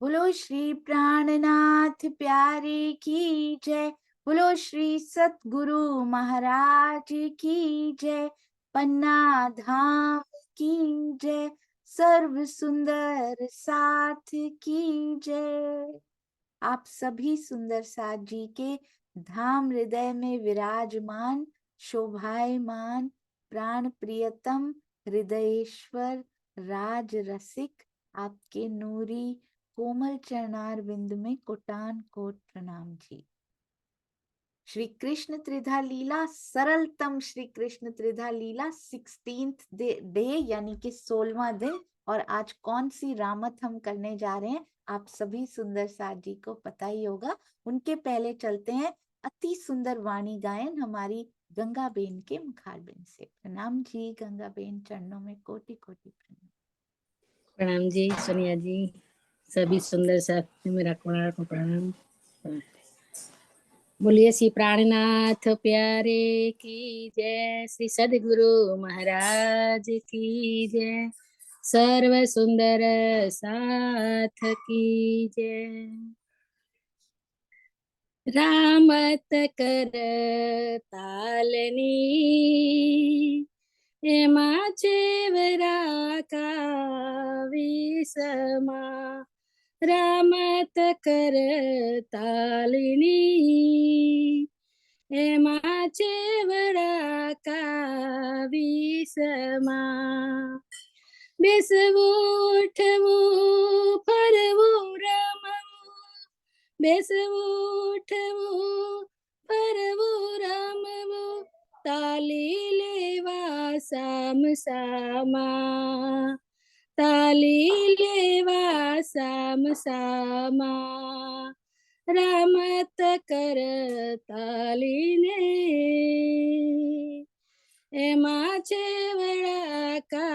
बोलो श्री प्राणनाथ प्यारे की जय। बोलो श्री सतगुरु महाराज की जय। पन्ना धाम की जय। सर्व सुंदर साथ की जय। आप सभी सुंदर साथ जी के धाम हृदय में विराजमान शोभायमान प्राण प्रियतम हृदयेश्वर राज रसिक आपके नूरी कोमल चरणार बिंद में कोटान कोट प्रणाम जी। श्री कृष्ण त्रिधा लीला सरलतम श्री कृष्ण त्रिधा लीला 16th डे यानी कि 16वां दिन। और आज कौन सी रामत हम करने जा रहे हैं आप सभी सुंदर साथ जी को पता ही होगा। उनके पहले चलते हैं अति सुंदर वाणी गायन हमारी गंगा बेन के मुखारबिन से। प्रणाम जी गंगा बेन, चरणों में कोटि कोटि प्रणाम। प्रणाम जी सोनिया जी, सभी सुंदर साथ मेरा को प्रणाम। बोलिए श्री प्राणनाथ प्यारे की जय, श्री सदगुरु महाराज की जय, सर्व सुंदर साथ की जय। रामत कर तालनी एमा चेवरा का विसमा, रामत कर तालिनी एमा चेवरा का विसमा, बेसवो उठवो फरवो रमवो, बेसवो उठवो फरवो रमवो, ताली लेवा साम सामा, ताली लेवा साम सामा, रामत कर तालीने एमा चेवड़ा का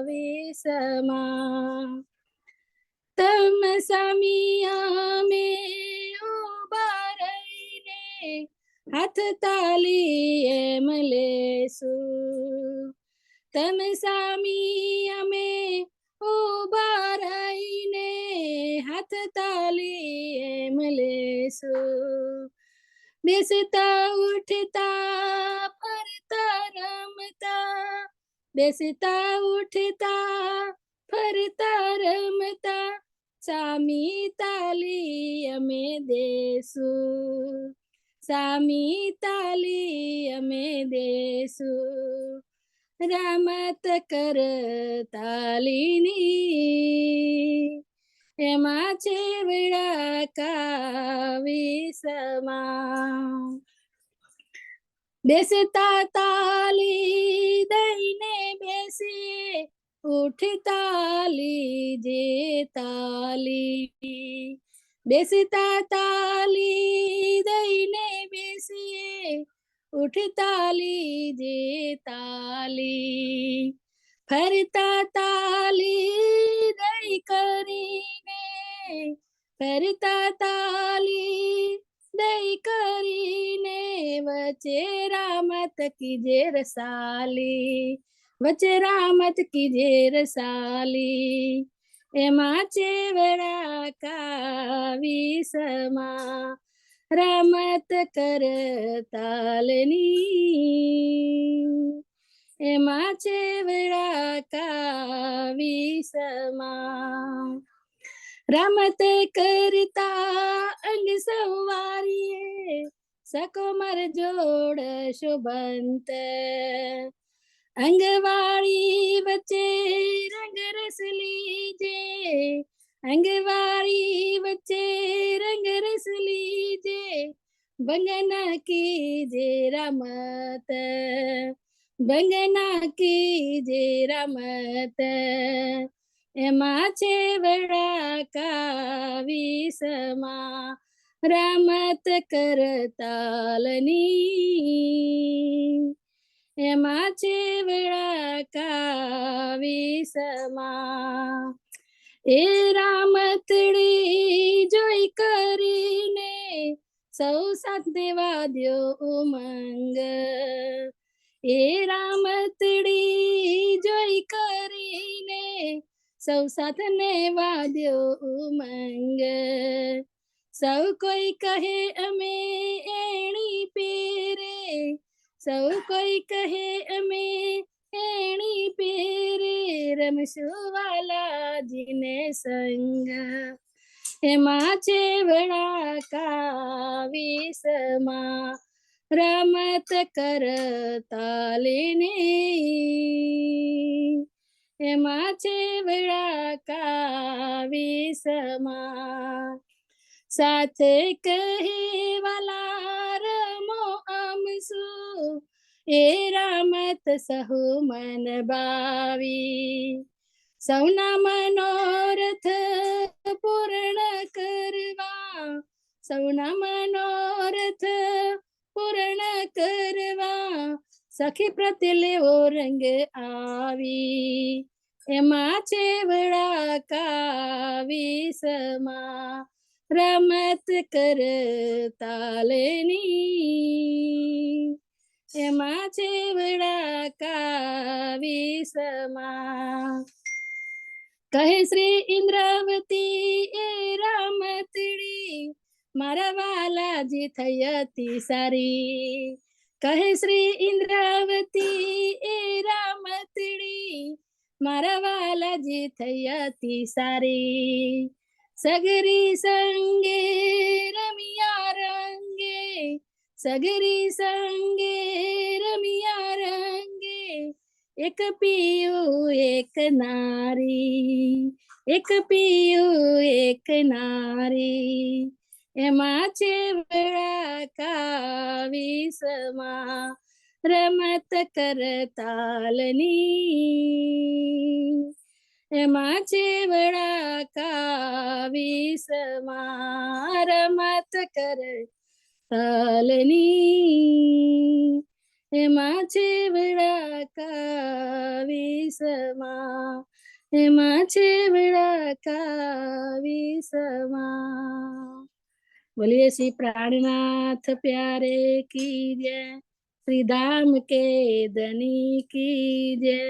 विसमा, तम सामिया में उबारईने हाथ ताली एम लेसु, तम सामिया में उबारईने हाथ ताली एम लेसु, बेसता उठता फरता रमता, बेसता उठता फरता रमता, सामी ताली हमें देसु, सामी ताली हमें देसु, रामत कर तालिनी एमा चेवड़ा का विसमा, बेसता ताली दईने बेसिए उठता लीजे ताली, बेसता ताली दईने बेसिए उठता लीजे ताली, फरता ताली दई करीने, फरता ताली दई करीने, वचे रामत कीजे रसाली, वचे रामत कीजे रसाली, एमा चेवड़ा का विसमा, रामत कर तालनी एमा चेवड़ा का विसमा, रामत करता अंग संवारिये सकोमर जोड़ शोभंत, अंगवाड़ी बच्चे रंग रस लीजे, अंगवाड़ी बच्चे रंग रस लीजे, बंगना कीजे रामत, बंगना कीजे रामत, एमा चेवड़ा का विसमा, रामत कर तालनी एमा चेवड़ा का विसमा, ए रामतड़ी जोई करीने सौ साथ देवा द्यो उमंग, ए रामतड़ी जोई करीने સૌ સાથને વાદ્યો ઉમંગ. સૌ કોઈ કહે અમે એણી પેરે, સૌ કોઈ કહે અમે એણી પેરે, રમશું વાલાજીને સંગ. એમાં ચેવડા કાવીસમાં રમત કરતા લેને, એમાં ચેવડા કાવીસમાં સાથે કહેવાલા રમો આમસુ, એ રમત સહુ મન ભાવી. સૌના મનોરથ પૂર્ણ કરવા, સૌના મનોરથ પૂર્ણ કરવા, સખી પ્રત્યે લેવો રંગ આવી. એમાં ચેવડા કાવીસમાં રમત કરતા લેની, એમાં ચેવડા કાવીસમાં. કહે શ્રી ઇન્દ્રાવતી એ રામતડી, મારા વાલાજી થઈ અતિ સારી. કહે શ્રી ઇન્દ્રાવતી એ રામતડી, મારા વાલાજી થઈ અતિ સારી. સગરી સંગે રમિયા રંગે, સગરી સંગે રમિયા રંગે, એક પિયું એક નારી, એક પિયું એક નારી. એમાં ચેવડા કાવીસમાં રમત કરતાલની, એમાં ચેવડા કાવીસમાં રમત કરતાલની, એમાં ચેવડા કાવીસમાં, એમાં ચેવડા કાવીસમાં. બોલીએ શ્રી પ્રાણનાથ પ્યારે કી જય, શ્રી ધામ કે ધની કી જય,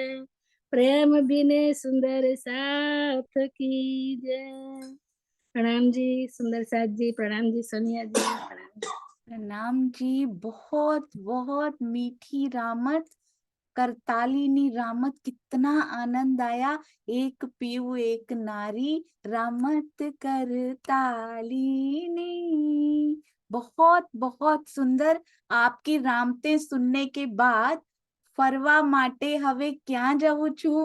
પ્રેમ बिने सुंदर साथ की जय. प्रणाम जी सुंदर साथ जी, प्रणाम जी सोनिया जी, प्रणाम. प्रणाम जी. बहुत बहुत मीठी रामत, करतालिनी रामत, कितना आनंद आया. एक पीऊ एक नारी, रामत करतालिनी. बहुत बहुत सुंदर. आपकी रामते सुनने के बाद ફરવા માટે હવે ક્યાં જવું છું?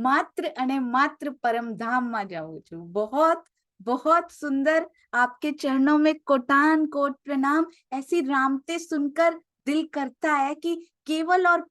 માત્ર અને માત્ર પરમધામમાં જવું છું. बहुत बहुत सुंदर. आपके चरणों में कोटान कोट प्रणाम. ऐसी रामते सुनकर दिल करता है कि केवल और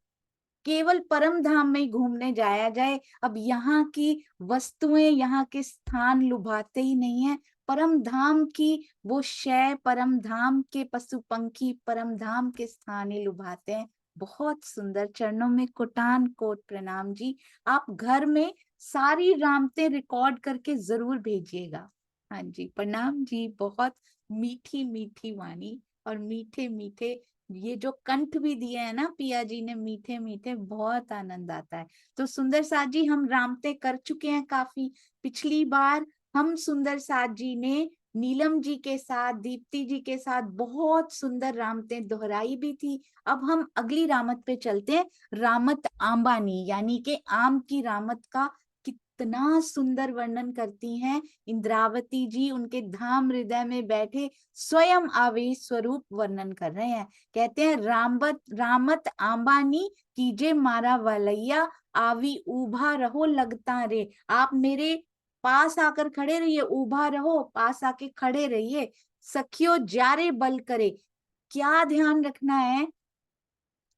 केवल परम धाम में घूमने जाया जाए. अब यहाँ की वस्तुएं, यहाँ के स्थान लुभाते ही नहीं है. परम धाम की वो शय, परम धाम के पशु पंखी परम धाम के स्थान ही लुभाते हैं. बहुत सुंदर. चरणों में कोटान कोट प्रणाम जी. आप घर में सारी रामते रिकॉर्ड करके जरूर भेजिएगा. हाँ जी, प्रणाम जी. बहुत मीठी मीठी वाणी और मीठे मीठे ये जो कंठ भी दिए है ना पिया जी ने, मीठे मीठे, बहुत आनंद आता है. तो सुंदर साथ जी, हम रामते कर चुके हैं काफी. पिछली बार हम सुंदर साथ जी ने नीलम जी के साथ, दीप्ति जी के साथ बहुत सुंदर रामते दोहराई भी थी. अब हम अगली रामत पे चलते हैं. रामत आंबानी, यानी कि आम की रामत का कितना सुंदर वर्णन करती हैं इंद्रावती जी. उनके धाम हृदय में बैठे स्वयं आवेश स्वरूप वर्णन कर रहे हैं. कहते हैं रामत आंबानी कीजे मारा वलैया, आवी उभा रहो लगता रे. आप मेरे पास आकर खड़े रहिए, उभा रहो, पास आके खड़े रहिए. सखियो जारे बल करे. क्या ध्यान रखना है?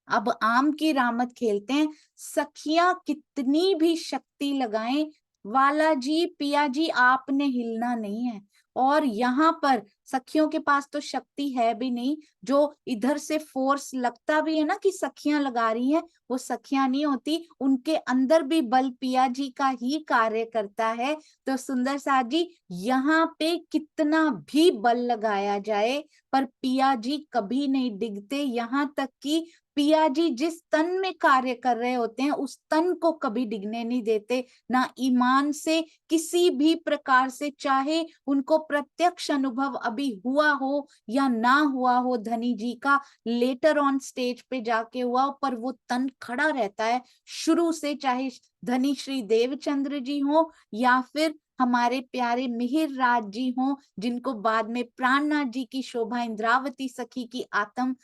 अब आम की रामत खेलते हैं. सखियां कितनी भी शक्ति लगाएं, वाला जी पिया जी आपने हिलना नहीं है. और यहाँ पर सखियों के पास तो शक्ति है भी नहीं. जो इधर से फोर्स लगता भी है ना कि सखियां लगा रही हैं, वो सखियां नहीं होती. उनके अंदर भी बल पिया जी का ही कार्य करता है. तो सुंदर साथ जी, यहाँ पे कितना भी बल लगाया जाए पर पिया जी कभी नहीं डिगते. यहाँ तक कि पिया जी जिस तन में कार्य कर रहे होते हैं उस तन को कभी डिगने नहीं देते, ना ईमान से किसी भी प्रकार से, चाहे उनको प्रत्यक्ष अनुभव अभी हुआ हो या ना हुआ हो धनी जी का, लेटर ऑन स्टेज पे जाके हुआ हो, पर वो तन खड़ा रहता है शुरू से, चाहे धनी श्री देवचंद्र जी हो या फिर हमारे प्यारे मिहिर राज जी हो, जिनको बाद में प्राणनाथ जी की शोभा इंद्रावती सखी की आत्म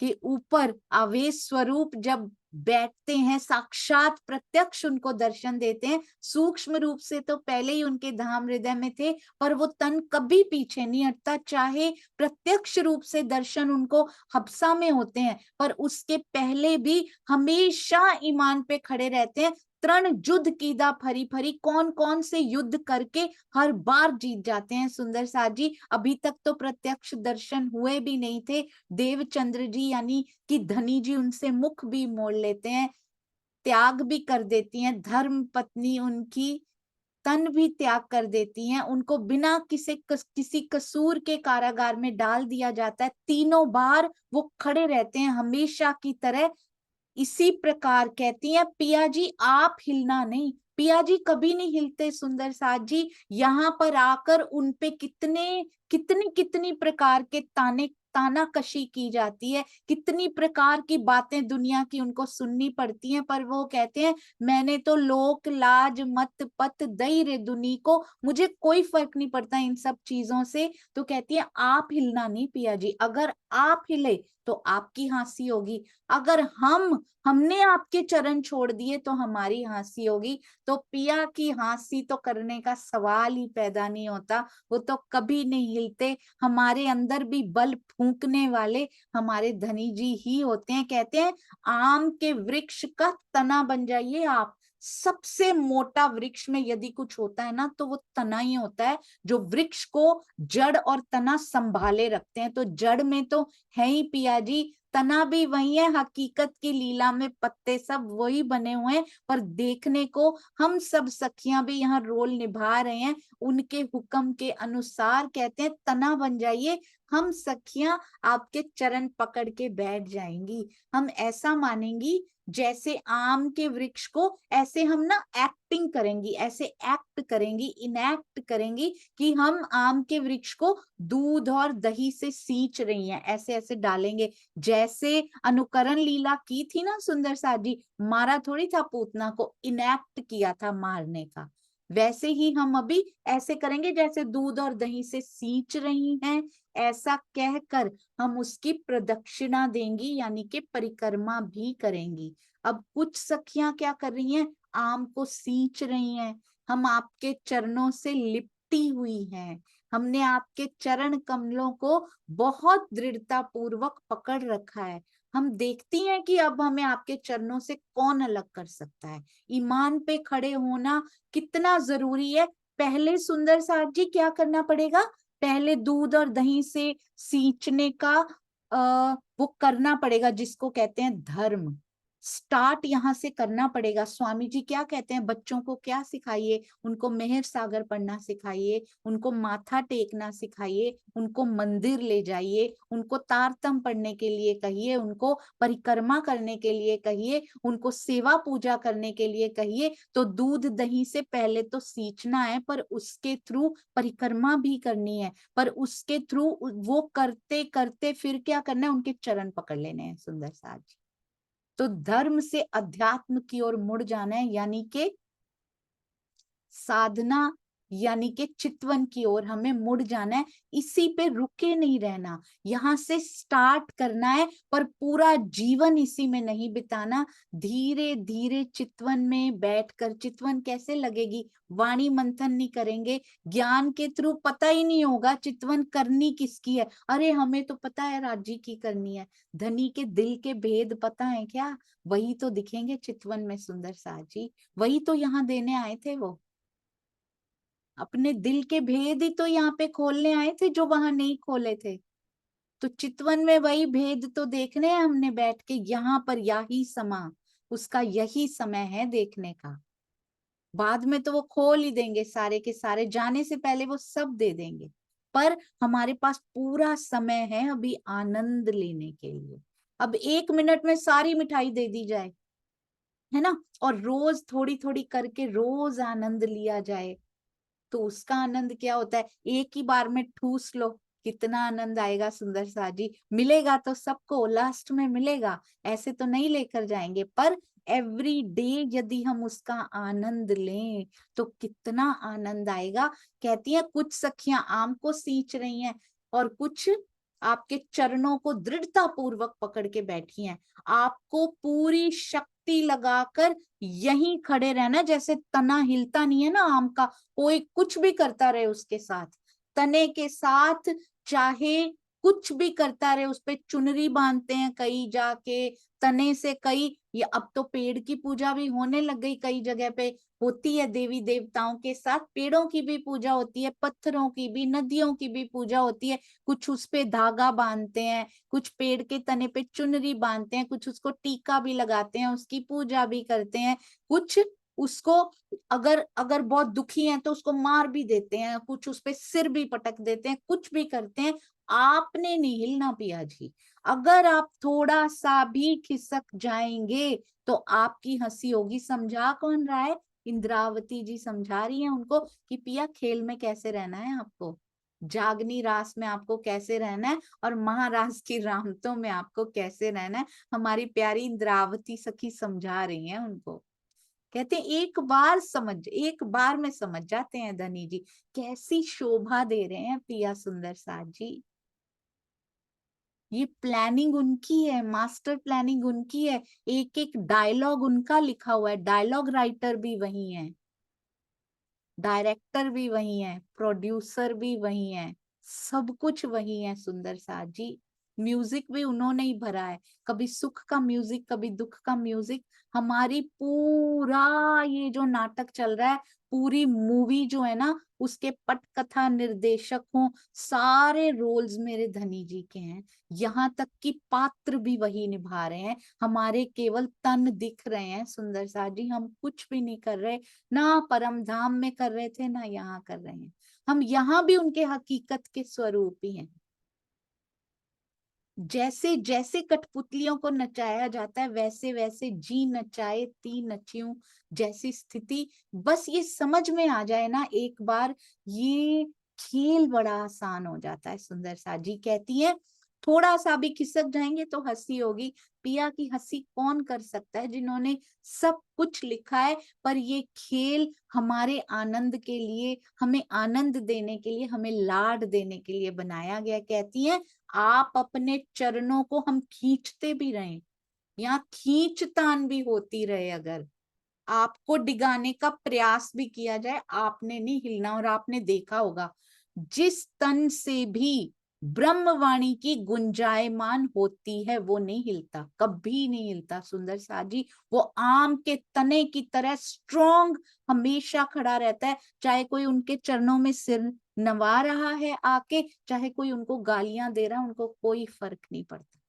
के ऊपर आवेश स्वरूप जब बैठते हैं, साक्षात प्रत्यक्ष उनको दर्शन देते हैं। सूक्ष्म रूप से तो पहले ही उनके धाम हृदय में थे, पर वो तन कभी पीछे नहीं हटता, चाहे प्रत्यक्ष रूप से दर्शन उनको हबसा में होते हैं, पर उसके पहले भी हमेशा ईमान पे खड़े रहते हैं। तरण युद्ध कीदा फरी फरी, कौन कौन से युद्ध करके हर बार जीत जाते हैं सुंदर साथ जी। अभी तक तो प्रत्यक्ष दर्शन हुए भी नहीं थे, देवचंद्र जी यानी कि धनी जी उनसे मुख भी मोड़ लेते हैं, त्याग भी कर देती हैं, धर्म पत्नी उनकी तन भी त्याग कर देती हैं, उनको बिना किसी कसूर के कारागार में डाल दिया जाता है, तीनों बार वो खड़े रहते हैं हमेशा की तरह। इसी प्रकार कहती हैं पिया जी आप हिलना नहीं, पिया जी कभी नहीं हिलते सुंदर साथ जी। यहाँ पर आकर उनपे कितने कितनी कितनी प्रकार के तानाकशी की जाती है, कितनी प्रकार की बातें दुनिया की उनको सुननी पड़ती हैं, पर वो कहते हैं मैंने तो लोक लाज मत पत दई रे दुनी को, मुझे कोई फर्क नहीं पड़ता इन सब चीजों से। तो कहती है आप हिलना नहीं पिया जी, अगर आप हिले तो आपकी हंसी होगी, अगर हमने आपके चरण छोड़ दिए तो हमारी हंसी होगी। तो पिया की हंसी तो करने का सवाल ही पैदा नहीं होता, वो तो कभी नहीं हिलते। हमारे अंदर भी बल फूंकने वाले हमारे धनी जी ही होते हैं। कहते हैं आम के वृक्ष का तना बन जाइए आप, सबसे मोटा वृक्ष में यदि कुछ होता है ना तो वो तना ही होता है, जो वृक्ष को जड़ और तना संभाले रखते हैं। तो जड़ में तो है ही पिया जी, तना भी वही है, हकीकत की लीला में पत्ते सब वही बने हुए हैं, पर देखने को हम सब सखियां भी यहाँ रोल निभा रहे हैं उनके हुक्म के अनुसार। कहते हैं तना बन जाइए, हम सखियां आपके चरण पकड़ के बैठ जाएंगी, हम ऐसा मानेंगी जैसे आम के वृक्ष को, ऐसे हम ना एक्टिंग करेंगी, ऐसे एक्ट करेंगी, इनएक्ट करेंगी कि हम आम के वृक्ष को दूध और दही से सींच रही हैं, ऐसे ऐसे डालेंगे। जैसे अनुकरण लीला की थी ना सुंदर साथ जी, मारा थोड़ी था पूतना को, इनएक्ट किया था मारने का, वैसे ही हम अभी ऐसे करेंगे जैसे दूध और दही से सींच रही हैं, ऐसा कहकर हम उसकी प्रदक्षिणा देंगी, यानी कि परिक्रमा भी करेंगी। अब कुछ सखियां क्या कर रही हैं, आम को सींच रही हैं, हम आपके चरणों से लिपटी हुई हैं, हमने आपके चरण कमलों को बहुत दृढ़ता पूर्वक पकड़ रखा है, हम देखती हैं कि अब हमें आपके चरणों से कौन अलग कर सकता है। ईमान पे खड़े होना कितना जरूरी है। पहले सुंदर साथ जी क्या करना पड़ेगा, पहले दूध और दही से सींचने का वो करना पड़ेगा, जिसको कहते हैं धर्म, स्टार्ट यहाँ से करना पड़ेगा। स्वामी जी क्या कहते हैं, बच्चों को क्या सिखाइए, उनको मेहर सागर पढ़ना सिखाइए, उनको माथा टेकना सिखाइए, उनको मंदिर ले जाइए, उनको तारतम पढ़ने के लिए कहिए, उनको परिक्रमा करने के लिए कहिए, उनको सेवा पूजा करने के लिए कहिए। तो दूध दही से पहले तो सींचना है, पर उसके थ्रू परिक्रमा भी करनी है, पर उसके थ्रू वो करते करते फिर क्या करना है, उनके चरण पकड़ लेने हैं सुंदर साथ जी। तो धर्म से अध्यात्म की ओर मुड़ जाना है, यानी कि साधना, यानी कि चितवन की ओर हमें मुड़ जाना है, इसी पे रुके नहीं रहना, यहाँ से स्टार्ट करना है, पर पूरा जीवन इसी में नहीं बिताना। धीरे धीरे चितवन में बैठकर, चितवन कैसे लगेगी, वाणी मंथन नहीं करेंगे, ज्ञान के थ्रू पता ही नहीं होगा चितवन करनी किसकी है। अरे हमें तो पता है राज्य की करनी है, धनी के दिल के भेद पता है क्या, वही तो दिखेंगे चितवन में सुंदर साथ जी, वही तो यहाँ देने आए थे, वो अपने दिल के भेद ही तो यहाँ पे खोलने आए थे जो वहां नहीं खोले थे। तो चितवन में वही भेद तो देखने हैं हमने बैठ के, यहाँ पर यही समा, उसका यही समय है देखने का। बाद में तो वो खोल ही देंगे सारे के सारे, जाने से पहले वो सब दे देंगे, पर हमारे पास पूरा समय है अभी आनंद लेने के लिए। अब 1 मिनट में सारी मिठाई दे दी जाए, है ना, और रोज थोड़ी थोड़ी करके रोज आनंद लिया जाए, तो उसका आनंद क्या होता है, एक ही बार में ठूस लो, कितना आनंद आएगा। सुंदर सा जी मिलेगा तो सबको लास्ट में मिलेगा, ऐसे तो नहीं लेकर जाएंगे, पर एवरी डे यदि हम उसका आनंद लें तो कितना आनंद आएगा। कहती है कुछ सखियां आम को सींच रही हैं और कुछ आपके चरणों को दृढ़ता पूर्वक पकड़ के बैठी हैं। आपको पूरी शक्ति लगाकर यहीं खड़े रहना, जैसे तना हिलता नहीं है ना आम का, कोई कुछ भी करता रहे उसके साथ, तने के साथ चाहे कुछ भी करता रहे, उस पे चुनरी बांधते हैं कई जाके, तने से कई, ये अब तो पेड़ की पूजा भी होने लग गई, कई जगह पे होती है, देवी देवताओं के साथ पेड़ों की भी पूजा होती है, पत्थरों की भी, नदियों की भी पूजा होती है। कुछ उस पे धागा बांधते हैं, कुछ पेड़ के तने पे चुनरी बांधते हैं, कुछ उसको टीका भी लगाते हैं, उसकी पूजा भी करते हैं, कुछ उसको अगर अगर बहुत दुखी हैं तो उसको मार भी देते हैं, कुछ उस पे सिर भी पटक देते हैं, कुछ भी करते हैं। आपने नहीं हिलना पिया जी, अगर आप थोड़ा सा भी खिसक जाएंगे तो आपकी हंसी होगी। समझा कौन रहा है, इंद्रावती जी समझा रही हैं उनको कि पिया खेल में कैसे रहना है आपको, जागनी रास में आपको कैसे रहना है, और महाराज की रामतों में आपको कैसे रहना है। हमारी प्यारी इंद्रावती सखी समझा रही हैं उनको। कहते हैं एक बार में समझ जाते हैं धनी जी, कैसी शोभा दे रहे हैं पिया सुंदर साथ जी। ये प्लानिंग उनकी है, मास्टर प्लानिंग उनकी है, एक एक डायलॉग उनका लिखा हुआ है, डायलॉग राइटर भी वही है, डायरेक्टर भी वही है, प्रोड्यूसर भी वही है, सब कुछ वही है सुंदर साथ जी। म्यूजिक भी उन्होंने ही भरा है, कभी सुख का म्यूजिक कभी दुख का म्यूजिक। हमारी पूरा ये जो नाटक चल रहा है, पूरी मूवी जो है ना, उसके पटकथा निर्देशक हों, सारे रोल्स मेरे धनी जी के हैं, यहाँ तक कि पात्र भी वही निभा रहे हैं। हमारे केवल तन दिख रहे हैं सुंदर साथ जी, हम कुछ भी नहीं कर रहे, ना परम धाम में कर रहे थे ना यहाँ कर रहे हैं, हम यहाँ भी उनके हकीकत के स्वरूप ही हैं। जैसे जैसे कठपुतलियों को नचाया जाता है, वैसे वैसे जी नचाए ती नचियूं जैसी स्थिति, बस ये समझ में आ जाए ना एक बार, ये खेल बड़ा आसान हो जाता है। सुंदर सा जी कहती है थोड़ा सा भी खिसक जाएंगे तो हंसी होगी। पिया की हंसी कौन कर सकता है जिन्होंने सब कुछ लिखा है, पर ये खेल हमारे आनंद के लिए, हमें आनंद देने के लिए, हमें लाड देने के लिए बनाया गया। कहती है आप अपने चरणों को हम खींचते भी रहे, यहाँ खींचतान भी होती रहे, अगर आपको डिगाने का प्रयास भी किया जाए, आपने नहीं हिलना। और आपने देखा होगा जिस तन से भी ब्रह्मवाणी की गुंजायमान होती है वो नहीं हिलता, कभी नहीं हिलता सुंदर सा जी। वो आम के तने की तरह स्ट्रोंग हमेशा खड़ा रहता है, चाहे कोई उनके चरणों में सिर नवा रहा है आके, चाहे कोई उनको गालियां दे रहा है, उनको कोई फर्क नहीं पड़ता।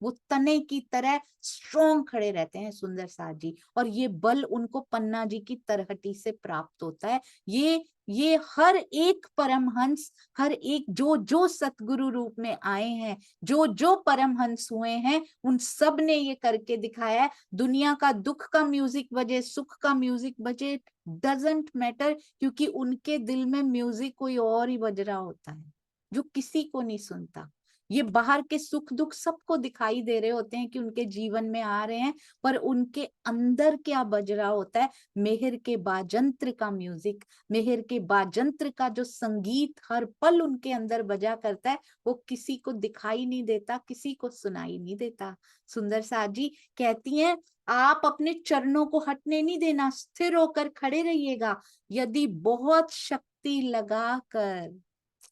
वो तने की तरह स्ट्रोंग खड़े रहते हैं सुंदर साथ जी, और ये बल उनको पन्ना जी की तरहटी से प्राप्त होता है। ये हर एक परमहंस, हर एक जो जो सतगुरु रूप में आए हैं, जो जो परमहंस हुए हैं, उन सब ने ये करके दिखाया है। दुनिया का दुख का म्यूजिक बजे, सुख का म्यूजिक बजे, डजेंट मैटर, क्योंकि उनके दिल में म्यूजिक कोई और ही बज रहा होता है जो किसी को नहीं सुनता। ये बाहर के सुख दुख सबको दिखाई दे रहे होते हैं कि उनके जीवन में आ रहे हैं, पर उनके अंदर क्या बज रहा होता है, मेहर के बाजंत्र का म्यूजिक, मेहर के बाजंत्र का जो संगीत हर पल उनके अंदर बजा करता है, वो किसी को दिखाई नहीं देता, किसी को सुनाई नहीं देता। सुंदर साथ जी कहती हैं आप अपने चरणों को हटने नहीं देना, स्थिर होकर खड़े रहिएगा। यदि बहुत शक्ति लगाकर,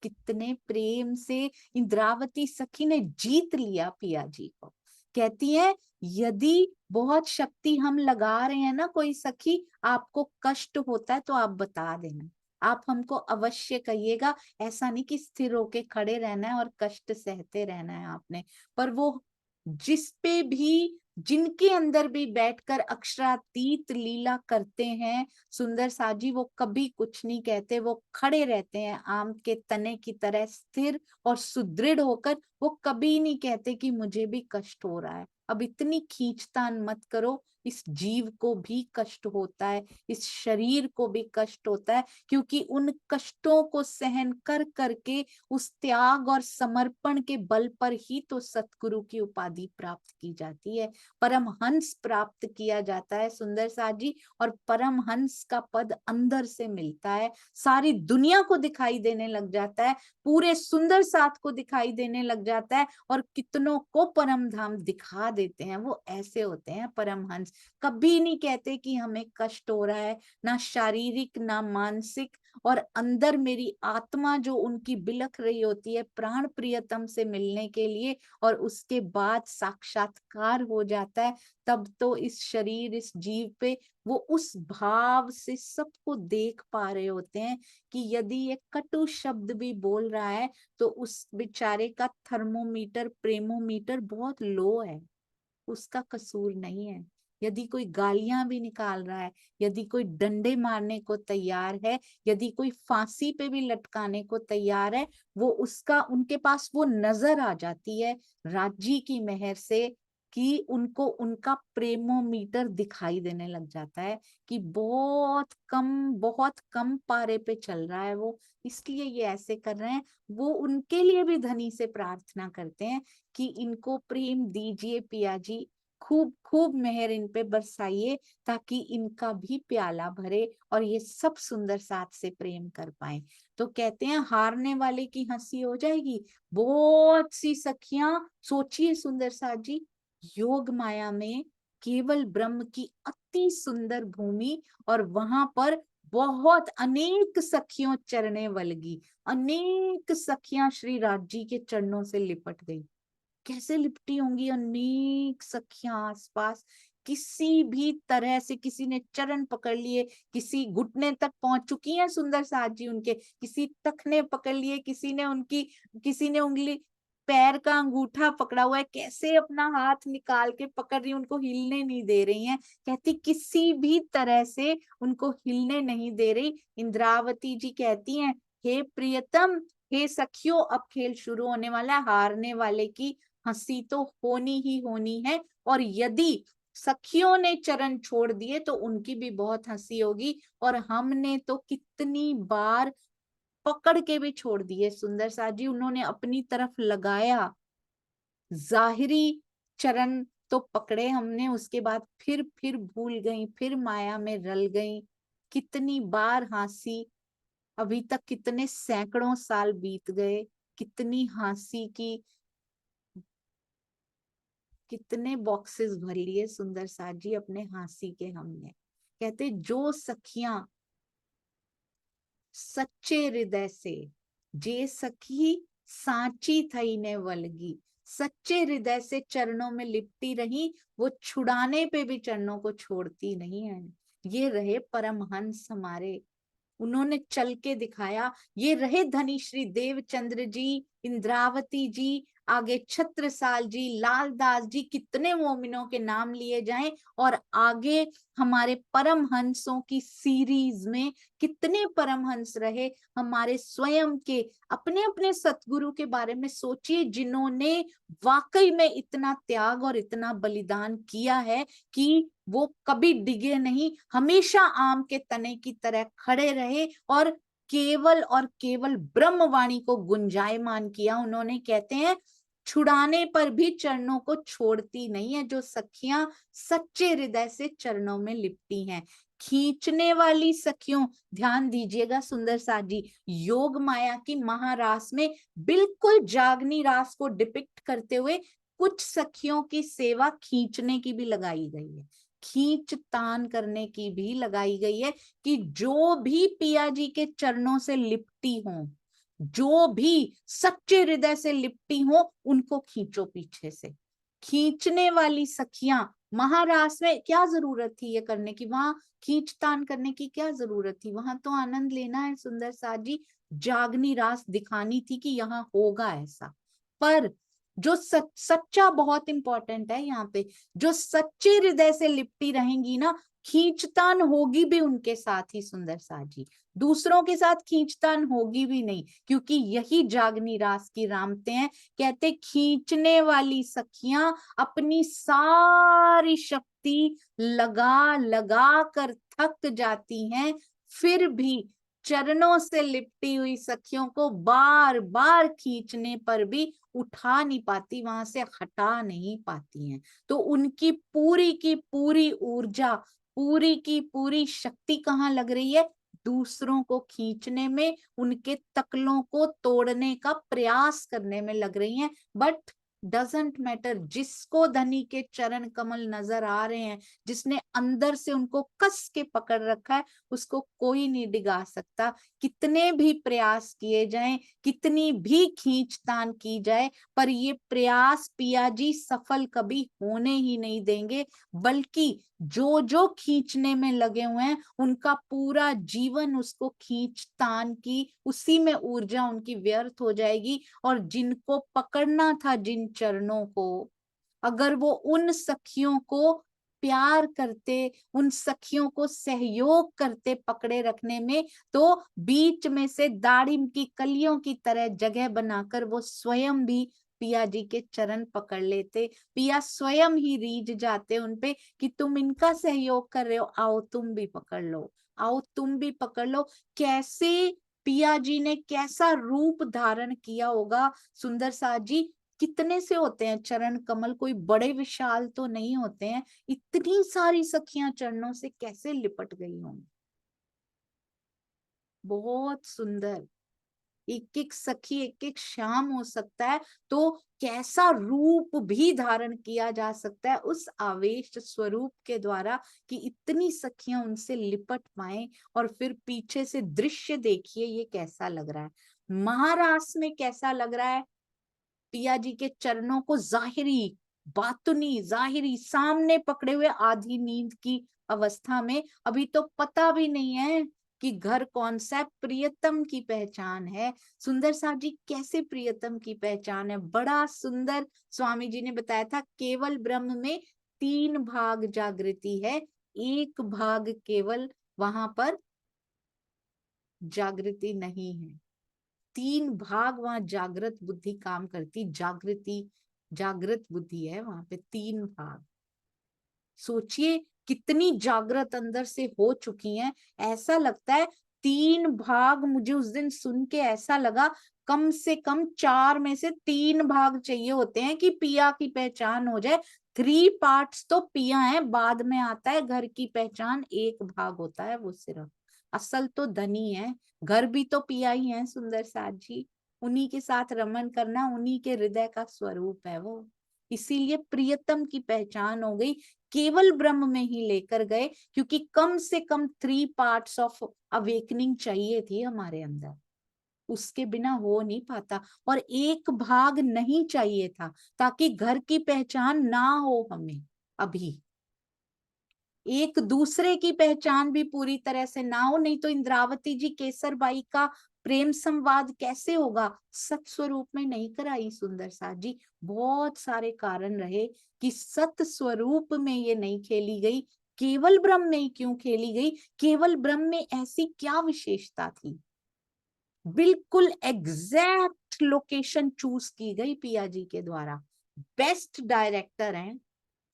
कितने प्रेम से इंद्रावती सखी ने जीत लिया पिया जी को। कहती है यदि बहुत शक्ति हम लगा रहे हैं ना, कोई सखी आपको कष्ट होता है तो आप बता देना, आप हमको अवश्य कहिएगा। ऐसा नहीं कि स्थिर होके खड़े रहना है और कष्ट सहते रहना है आपने, पर वो जिस पे भी जिनके अंदर भी बैठकर अक्षरातीत लीला करते हैं सुंदर साजी, वो कभी कुछ नहीं कहते, वो खड़े रहते हैं आम के तने की तरह स्थिर और सुदृढ़ होकर। वो कभी नहीं कहते कि मुझे भी कष्ट हो रहा है। अब इतनी खींचतान मत करो, इस जीव को भी कष्ट होता है, इस शरीर को भी कष्ट होता है, क्योंकि उन कष्टों को सहन कर करके उस त्याग और समर्पण के बल पर ही तो सतगुरु की उपाधि प्राप्त की जाती है, परमहंस प्राप्त किया जाता है सुंदर साथ जी। और परमहंस का पद अंदर से मिलता है, सारी दुनिया को दिखाई देने लग जाता है, पूरे सुंदर साथ को दिखाई देने लग जाता है, और कितनों को परम धाम दिखा देते हैं। वो ऐसे होते हैं परमहंस, कभी नहीं कहते कि हमें कष्ट हो रहा है, ना शारीरिक ना मानसिक। और अंदर मेरी आत्मा जो उनकी बिलख रही होती है प्राण प्रियतम से मिलने के लिए, और उसके बाद साक्षात्कार हो जाता है, तब तो इस शरीर इस जीव पे वो उस भाव से सबको देख पा रहे होते हैं कि यदि ये कटु शब्द भी बोल रहा है तो उस बेचारे का थर्मोमीटर प्रेमोमीटर बहुत लो है, उसका कसूर नहीं है। यदि कोई गालियां भी निकाल रहा है, यदि कोई डंडे मारने को तैयार है, यदि कोई फांसी पे भी लटकाने को तैयार है, वो उसका उनके पास वो नजर आ जाती है राज्य की मेहर से, कि उनको उनका प्रेमोमीटर दिखाई देने लग जाता है कि बहुत कम पारे पे चल रहा है वो, इसलिए ये ऐसे कर रहे हैं। वो उनके लिए भी धनी से प्रार्थना करते हैं कि इनको प्रेम दीजिए पिया जी, खूब खूब मेहर इन पे बरसाइए, ताकि इनका भी प्याला भरे और ये सब सुंदर साथ से प्रेम कर पाए। तो कहते हैं हारने वाले की हंसी हो जाएगी। बहुत सी सखियां, सोचिए सुंदर साथ जी, योग माया में केवल ब्रह्म की अति सुंदर भूमि, और वहां पर बहुत अनेक सखियों चरणे वलगी, अनेक सखियां श्री राज जी के चरणों से लिपट गई। कैसे लिपटी होंगी अनेक सखियां आसपास, किसी भी तरह से किसी ने चरण पकड़ लिए, किसी घुटने तक पहुंच चुकी हैं सुंदर साथ जी उनके, किसी टखने पकड़ लिए, किसी ने उंगली पैर का अंगूठा पकड़ा हुआ है, कैसे अपना हाथ निकाल के पकड़ रही, उनको हिलने नहीं दे रही हैं। कहती किसी भी तरह से उनको हिलने नहीं दे रही। इंद्रावती जी कहती हैं, हे प्रियतम, हे सखियों, अब खेल शुरू होने वाला है, हारने वाले की हंसी तो होनी ही होनी है, और यदि सखियों ने चरण छोड़ दिए तो उनकी भी बहुत हंसी होगी। और हमने तो कितनी बार पकड़ के भी छोड़ दिए सुंदर साथ जी, उन्होंने अपनी तरफ लगाया, जाहिरी चरण तो पकड़े हमने, उसके बाद फिर भूल गई, फिर माया में रल गई। कितनी बार हंसी, अभी तक कितने सैकड़ों साल बीत गए, कितनी हंसी की, कितने बॉक्सेस भर लिए सुंदर साथ जी अपने हंसी के हमने। कहते जो सखियां सच्चे हृदय से, जे सखी सांची थई ने वलगी, सच्चे हृदय से चरणों में लिपटी रही, वो छुड़ाने पे भी चरणों को छोड़ती नहीं है। ये रहे परमहंस हमारे, उन्होंने चल के दिखाया। ये रहे धनी श्री देवचंद्र जी, इंद्रावती जी, आगे छत्रसाल जी, लालदास जी, कितने मोमिनों के नाम लिए जाएं, और आगे हमारे परमहंसों की सीरीज में कितने परमहंस रहे हमारे स्वयं के, अपने अपने सतगुरु के बारे में सोचिए, जिन्होंने वाकई में इतना त्याग और इतना बलिदान किया है कि वो कभी डिगे नहीं, हमेशा आम के तने की तरह खड़े रहे, और केवल ब्रह्मवाणी को गुंजायमान किया उन्होंने। कहते हैं छुड़ाने पर भी चरणों को छोड़ती नहीं है जो सखियां सच्चे हृदय से चरणों में लिपटी हैं। खींचने वाली सखियों, ध्यान दीजिएगा सुंदर साथ जी, योग माया की महारास में बिल्कुल जागनी रास को डिपिक्ट करते हुए कुछ सखियों की सेवा खींचने की भी लगाई गई है, खींच तान करने की भी लगाई गई है, कि जो भी पिया जी के चरणों से लिपटी हो, जो भी सच्चे हृदय से लिपटी हो, उनको खींचो पीछे से। खींचने वाली सखियां, महारास में क्या जरूरत थी ये करने की, वहां खींचतान करने की क्या जरूरत थी, वहां तो आनंद लेना है सुंदर साथ जी, जागनी रास दिखानी थी कि यहाँ होगा ऐसा। पर जो सच्चा बहुत इंपॉर्टेंट है यहाँ पे, जो सच्चे हृदय से लिपटी रहेंगी ना, खींचतान होगी भी उनके साथ ही सुंदर साथ जी, दूसरों के साथ खींचतान होगी भी नहीं, क्योंकि यही जागनी रास की रामते हैं। कहते खींचने वाली सखियां अपनी सारी शक्ति लगा लगा कर थक जाती हैं, फिर भी चरणों से लिपटी हुई सखियों को बार बार खींचने पर भी उठा नहीं पाती, वहां से हटा नहीं पाती हैं। तो उनकी पूरी की पूरी ऊर्जा, पूरी की पूरी शक्ति कहाँ लग रही है? दूसरों को खींचने में, उनके तकलों को तोड़ने का प्रयास करने में लग रही हैं। बट डजेंट मैटर, जिसको धनी के चरण कमल नजर आ रहे हैं, जिसने अंदर से उनको कस के पकड़ रखा है, उसको कोई नहीं डिगा सकता। कितने भी प्रयास किए जाएं, कितनी भी खींचतान की जाए, पर ये प्रयास पिया जी सफल कभी होने ही नहीं देंगे। बल्कि जो जो खींचने में लगे हुए हैं, उनका पूरा जीवन उसको खींचतान की, उसी में ऊर्जा उनकी व्यर्थ हो जाएगी। और जिनको पकड़ना था, जिन चरणों को, अगर वो उन सखियों को प्यार करते, उन सखियों को सहयोग करते पकड़े रखने में, तो बीच में से दाड़िम की कलियों की तरह जगह बनाकर वो स्वयं भी पिया जी के चरण पकड़ लेते। पिया स्वयं ही रीझ जाते उनपे कि तुम इनका सहयोग कर रहे हो, आओ तुम भी पकड़ लो, आओ तुम भी पकड़ लो। कैसे पिया जी ने कैसा रूप धारण किया होगा सुंदर साथ जी। कितने से होते हैं चरण कमल, कोई बड़े विशाल तो नहीं होते हैं, इतनी सारी सखियां चरणों से कैसे लिपट गई होंगी। बहुत सुंदर, एक एक सखी एक एक श्याम हो सकता है, तो कैसा रूप भी धारण किया जा सकता है उस आवेश स्वरूप के द्वारा, कि इतनी सखियां उनसे लिपट पाए। और फिर पीछे से दृश्य देखिए, ये कैसा लग रहा है, महारास में कैसा लग रहा है। पिया जी के चरणों को जाहिरी, बातुनी जाहिरी सामने पकड़े हुए, आधी नींद की अवस्था में, अभी तो पता भी नहीं है कि घर कौन सा है, प्रियतम की पहचान है। सुंदर साहब जी, कैसे प्रियतम की पहचान है, बड़ा सुंदर स्वामी जी ने बताया था, केवल ब्रह्म में 3 भाग जागृति है, एक भाग केवल वहां पर जागृति नहीं है। 3 भाग वहां जागृत बुद्धि काम करती, जागृति जागृत बुद्धि है वहां पे 3 भाग। सोचिए कितनी जागृत अंदर से हो चुकी हैं। ऐसा लगता है 3 भाग, मुझे उस दिन सुन के ऐसा लगा, कम से कम 4 में से 3 भाग चाहिए होते हैं कि पिया की पहचान हो जाए। 3 पार्ट्स तो पिया है, बाद में आता है घर की पहचान, एक भाग होता है वो सिर्फ। असल तो धनी है, घर भी तो पिया ही है सुंदर साथ जी, उन्हीं के साथ रमन करना, उन्हीं के हृदय का स्वरूप है वो। इसीलिए प्रियतम की पहचान हो गई, केवल ब्रह्म में ही लेकर गए, क्योंकि कम से कम 3 पार्ट्स ऑफ अवेकनिंग चाहिए थी हमारे अंदर, उसके बिना हो नहीं पाता। और एक भाग नहीं चाहिए था, ताकि घर की पहचान ना हो हमें, अभी एक दूसरे की पहचान भी पूरी तरह से ना हो, नहीं तो इंद्रावती जी केसरबाई का प्रेम संवाद कैसे होगा, सत स्वरूप में नहीं कराई सुंदर साथ जी। बहुत सारे कारण रहे कि सत स्वरूप में ये नहीं खेली गई, केवल ब्रह्म में ही क्यों खेली गई, केवल ब्रह्म में ऐसी क्या विशेषता थी। बिल्कुल एग्जैक्ट लोकेशन चूज की गई पिया जी के द्वारा, बेस्ट डायरेक्टर हैं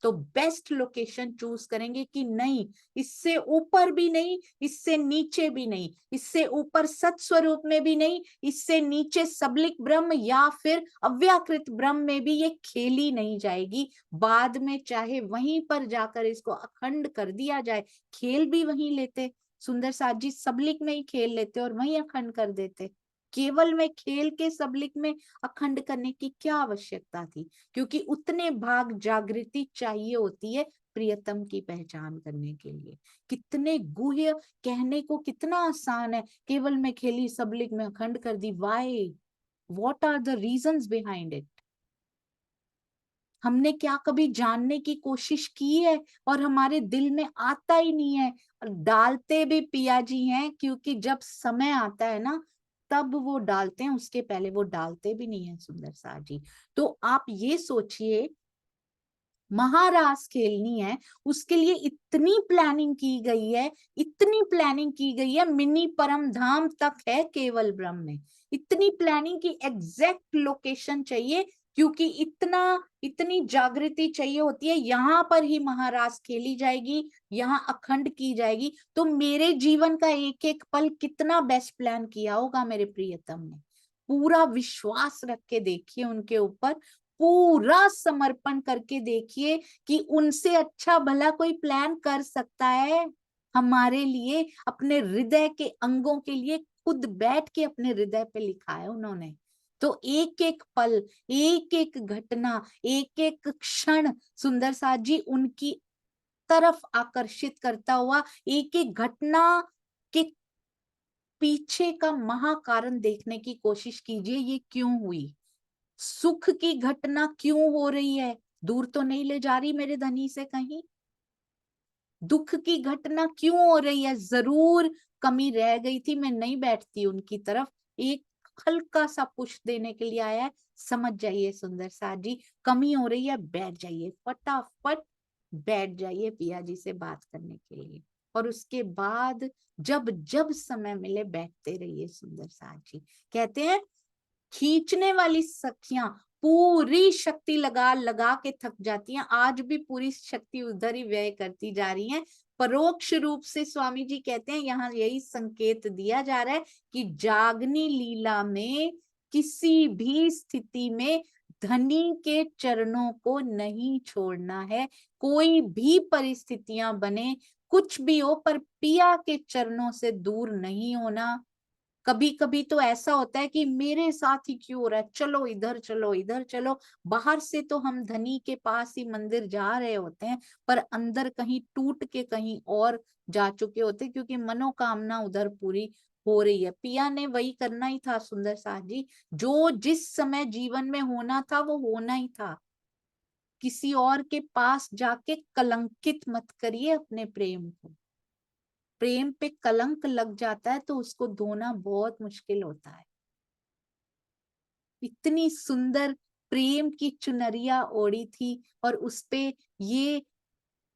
तो बेस्ट लोकेशन चूज करेंगे कि नहीं, इससे ऊपर भी नहीं, इससे नीचे भी नहीं, इससे ऊपर सत स्वरूप में भी नहीं, इससे नीचे सबलिक ब्रह्म या फिर अव्याकृत ब्रह्म में भी ये खेली नहीं जाएगी। बाद में चाहे वहीं पर जाकर इसको अखंड कर दिया जाए, खेल भी वहीं लेते सुंदर साथ जी, सबलिक में ही खेल लेते और वहीं अखंड कर देते। केवल में खेल के सबलिक में अखंड करने की क्या आवश्यकता थी, क्योंकि उतने भाग जागृति चाहिए होती है प्रियतम की पहचान करने के लिए। कितने गुह्य, कहने को कितना आसान है, केवल में खेली सबलिक में अखंड कर दी, why, what are the reasons behind it. हमने क्या कभी जानने की कोशिश की है, और हमारे दिल में आता ही नहीं है। और डालते भी पिया जी हैं, क्योंकि जब समय आता है ना, तब वो डालते हैं, उसके पहले वो डालते भी नहीं है सुंदर सा जी। तो आप ये सोचिए, महारास खेलनी है, उसके लिए इतनी प्लानिंग की गई है, इतनी प्लानिंग की गई है, मिनी परम धाम तक है केवल ब्रह्म में। इतनी प्लानिंग की एग्जैक्ट लोकेशन चाहिए, क्योंकि इतनी जागृति चाहिए होती है। यहाँ पर ही महारास खेली जाएगी, यहाँ अखंड की जाएगी। तो मेरे जीवन का एक एक पल कितना बेस्ट प्लान किया होगा मेरे प्रियतम ने। पूरा विश्वास रख के देखिए उनके ऊपर, पूरा समर्पण करके देखिए कि उनसे अच्छा भला कोई प्लान कर सकता है हमारे लिए। अपने हृदय के अंगों के लिए खुद बैठ के अपने हृदय पे लिखा है उन्होंने। तो एक एक पल, एक एक घटना, एक एक क्षण सुंदर साथ जी उनकी तरफ आकर्षित करता हुआ, एक एक घटना के पीछे का महाकारण देखने की कोशिश कीजिए। ये क्यों हुई? सुख की घटना क्यों हो रही है? दूर तो नहीं ले जा रही मेरे धनी से कहीं। दुख की घटना क्यों हो रही है? जरूर कमी रह गई थी, मैं नहीं बैठती उनकी तरफ। एक हल्का सा पुश देने के लिए आया है। समझ जाइए सुंदर साथ जी, कमी हो रही है, बैठ जाइए, फटाफट बैठ जाइए पिया जी से बात करने के लिए। और उसके बाद जब जब समय मिले बैठते रहिए सुंदर साथ जी। कहते हैं खींचने वाली सखियां पूरी शक्ति लगा लगा के थक जाती हैं, आज भी पूरी शक्ति उधर ही व्यय करती जा रही हैं। परोक्ष रूप से स्वामी जी कहते हैं यहाँ यही संकेत दिया जा रहा है कि जागनी लीला में किसी भी स्थिति में धनी के चरणों को नहीं छोड़ना है। कोई भी परिस्थितियां बने, कुछ भी हो, पर पिया के चरणों से दूर नहीं होना। कभी कभी तो ऐसा होता है कि मेरे साथ ही क्यों हो रहा है, चलो इधर चलो इधर चलो। बाहर से तो हम धनी के पास ही मंदिर जा रहे होते हैं, पर अंदर कहीं टूट के कहीं और जा चुके होते हैं, क्योंकि मनोकामना उधर पूरी हो रही है। पिया ने वही करना ही था सुंदर साथ जी, जो जिस समय जीवन में होना था वो होना ही था। किसी और के पास जाके कलंकित मत करिए अपने प्रेम को। प्रेम पे कलंक लग जाता है तो उसको धोना बहुत मुश्किल होता है। इतनी सुंदर प्रेम की चुनरिया ओढ़ी थी और उसपे ये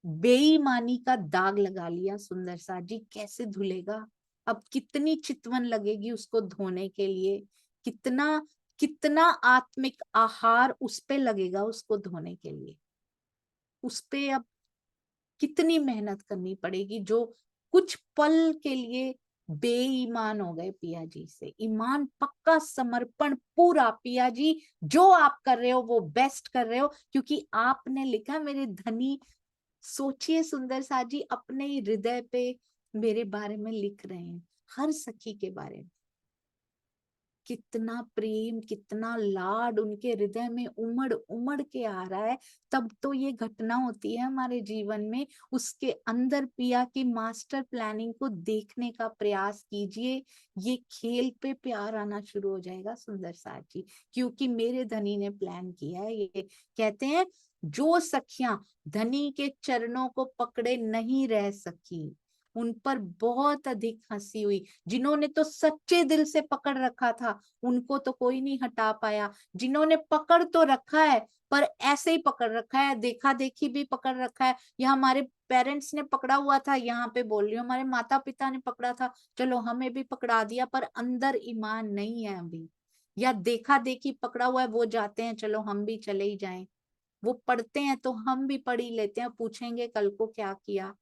बेईमानी का दाग लगा लिया सुंदर सा जी, कैसे धुलेगा? अब कितनी चितवन लगेगी उसको धोने के लिए, कितना कितना आत्मिक आहार उस पे लगेगा उसको धोने के लिए। उस पे अब कितनी मेहनत करनी पड़ेगी, जो कुछ पल के लिए बेईमान हो गए पिया जी से। ईमान पक्का, समर्पण पूरा। पिया जी जो आप कर रहे हो वो बेस्ट कर रहे हो, क्योंकि आपने लिखा मेरे धनी। सोचिए सुंदर साथ जी, अपने ही हृदय पे मेरे बारे में लिख रहे हैं, हर सखी के बारे में। कितना प्रेम, कितना लाड उनके हृदय में उमड़ उमड़ के आ रहा है। तब तो ये घटना होती है हमारे जीवन में। उसके अंदर पिया की मास्टर प्लानिंग को देखने का प्रयास कीजिए। ये खेल पे प्यार आना शुरू हो जाएगा सुंदर साथ जी, क्योंकि मेरे धनी ने प्लान किया है। ये कहते हैं जो सखियां धनी के चरणों को पकड़े नहीं रह सकी, उन पर बहुत अधिक हंसी हुई। जिन्होंने तो सच्चे दिल से पकड़ रखा था उनको तो कोई नहीं हटा पाया। जिन्होंने पकड़ तो रखा है पर ऐसे ही पकड़ रखा है, देखा देखी भी पकड़ रखा है, या हमारे पेरेंट्स ने पकड़ा हुआ था, यहाँ पे बोल रही हूँ हमारे माता पिता ने पकड़ा था, चलो हमें भी पकड़ा दिया, पर अंदर ईमान नहीं है अभी। या देखा देखी पकड़ा हुआ है, वो जाते हैं चलो हम भी चले ही जाएं। वो पढ़ते हैं तो हम भी पढ़ ही लेते हैं, पूछेंगे कल को क्या किया।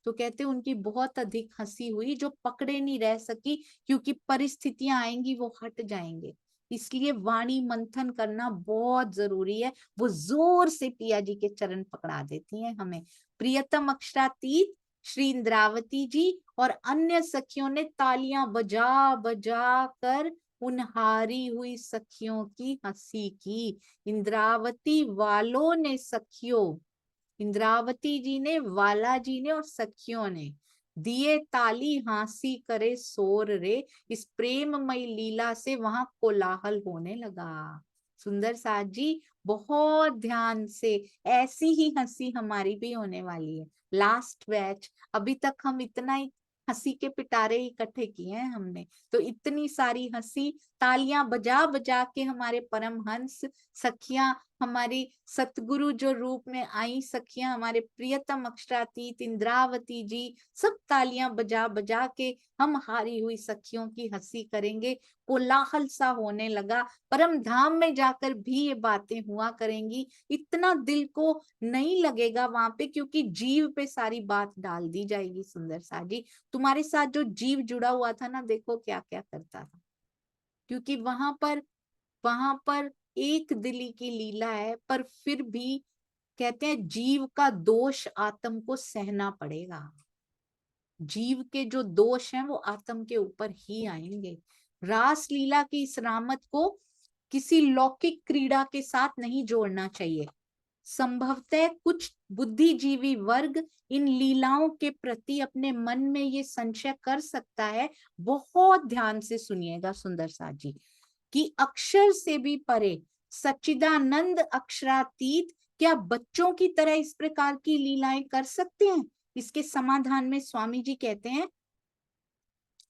तो कहते उनकी बहुत अधिक हंसी हुई, जो पकड़े नहीं रह सकी, क्योंकि परिस्थितियां आएंगी वो हट जाएंगे। इसलिए वाणी मंथन करना बहुत जरूरी है। वो जोर से पिया जी के चरण पकड़ा देती हैं हमें। प्रियतम अक्षरातीत श्री इंद्रावती जी और अन्य सखियों ने तालियां बजा बजा कर उन हारी हुई सखियों की हंसी की। इंद्रावती वालों ने, सखियों, इंद्रावती जी ने, वाला जी ने और सखियों ने दिए ताली, हंसी करे शोर रे। इस प्रेममयी लीला से वहां कोलाहल होने लगा। सुंदर साथ जी बहुत ध्यान से, ऐसी ही हंसी हमारी भी होने वाली है। लास्ट बैच, अभी तक हम इतना ही हंसी के पिटारे इकट्ठे किए हैं हमने। तो इतनी सारी हंसी, तालियां बजा बजा के हमारे परमहंस सखियां, हमारी सतगुरु जो रूप में आई सखियां, हमारे प्रियतम अक्षरातीत इंद्रावती जी, सब तालियां बजा बजा के हम हारी हुई सखियों की हंसी करेंगे। कोलाहल सा होने लगा, परम धाम में जाकर भी ये बातें हुआ करेंगी। इतना दिल को नहीं लगेगा वहां पे, क्योंकि जीव पे सारी बात डाल दी जाएगी। सुंदर सा जी, तुम्हारे साथ जो जीव जुड़ा हुआ था ना, देखो क्या क्या करता था, क्योंकि वहां पर एक दिली की लीला है, पर फिर भी कहते हैं जीव का दोष आत्म को सहना पड़ेगा। जीव के जो दोष हैं वो आत्म के ऊपर ही आएंगे। रास लीला की इस रामत को किसी लौकिक क्रीड़ा के साथ नहीं जोड़ना चाहिए। संभवतः कुछ बुद्धिजीवी वर्ग इन लीलाओं के प्रति अपने मन में ये संशय कर सकता है, बहुत ध्यान से सुनिएगा सुंदर सा जी, कि अक्षर से भी परे सच्चिदानंद अक्षरातीत क्या बच्चों की तरह इस प्रकार की लीलाएं कर सकते हैं? इसके समाधान में स्वामी जी कहते हैं,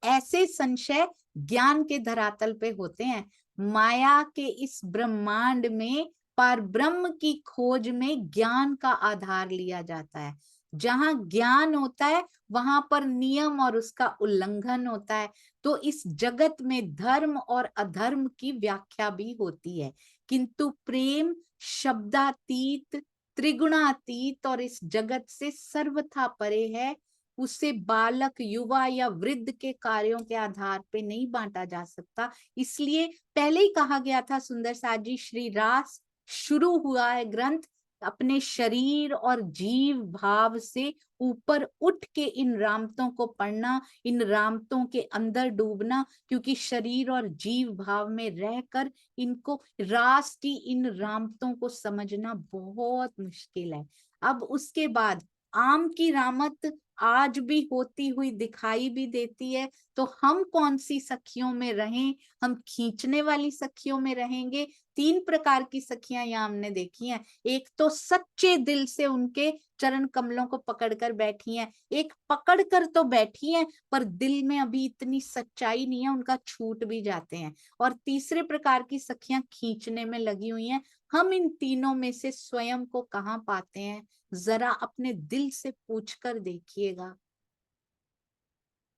ऐसे संशय ज्ञान के धरातल पे होते हैं। माया के इस ब्रह्मांड में पार ब्रह्म की खोज में ज्ञान का आधार लिया जाता है। जहां ज्ञान होता है वहां पर नियम और उसका उल्लंघन होता है। तो इस जगत में धर्म और अधर्म की व्याख्या भी होती है, किंतु प्रेम शब्दातीत, त्रिगुणातीत और इस जगत से सर्वथा परे है। उसे बालक, युवा या वृद्ध के कार्यों के आधार पे नहीं बांटा जा सकता। इसलिए पहले ही कहा गया था सुंदर साथ जी, श्री रास शुरू हुआ है ग्रंथ अपने शरीर और जीव भाव से ऊपर उठ के इन रामतों को पढ़ना, इन रामतों के अंदर डूबना, क्योंकि शरीर और जीव भाव में रहकर इनको रास की इन रामतों को समझना बहुत मुश्किल है। अब उसके बाद आम की रामत आज भी होती हुई दिखाई भी देती है, तो हम कौन सी सखियों में रहें? हम खींचने वाली सखियों में रहेंगे। 3 प्रकार की सखियां यहाँ हमने देखी हैं। एक तो सच्चे दिल से उनके चरण कमलों को पकड़कर बैठी हैं, एक पकड़कर तो बैठी हैं पर दिल में अभी इतनी सच्चाई नहीं है, उनका छूट भी जाते हैं। और तीसरे प्रकार की सखियां खींचने में लगी हुई हैं। हम इन तीनों में से स्वयं को कहाँ पाते हैं? जरा अपने दिल से पूछकर देखिएगा,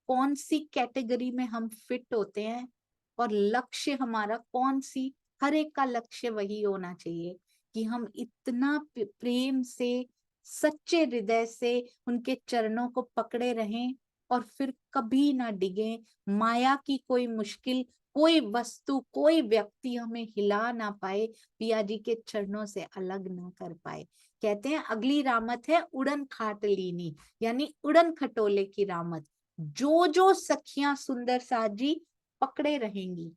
कौन सी कैटेगरी में हम फिट होते हैं और लक्ष्य हमारा कौन सी? हर एक का लक्ष्य वही होना चाहिए कि हम इतना प्रेम से, सच्चे हृदय से उनके चरणों को पकड़े रहें और फिर कभी ना डिगे। माया की कोई मुश्किल, कोई वस्तु, कोई व्यक्ति हमें हिला ना पाए, पिया जी के चरणों से अलग ना कर पाए। कहते हैं अगली रामत है उड़न खाट लीनी, यानी उड़न खटोले की रामत। जो जो सखियां सुंदर साथ जी पकड़े रहेंगी,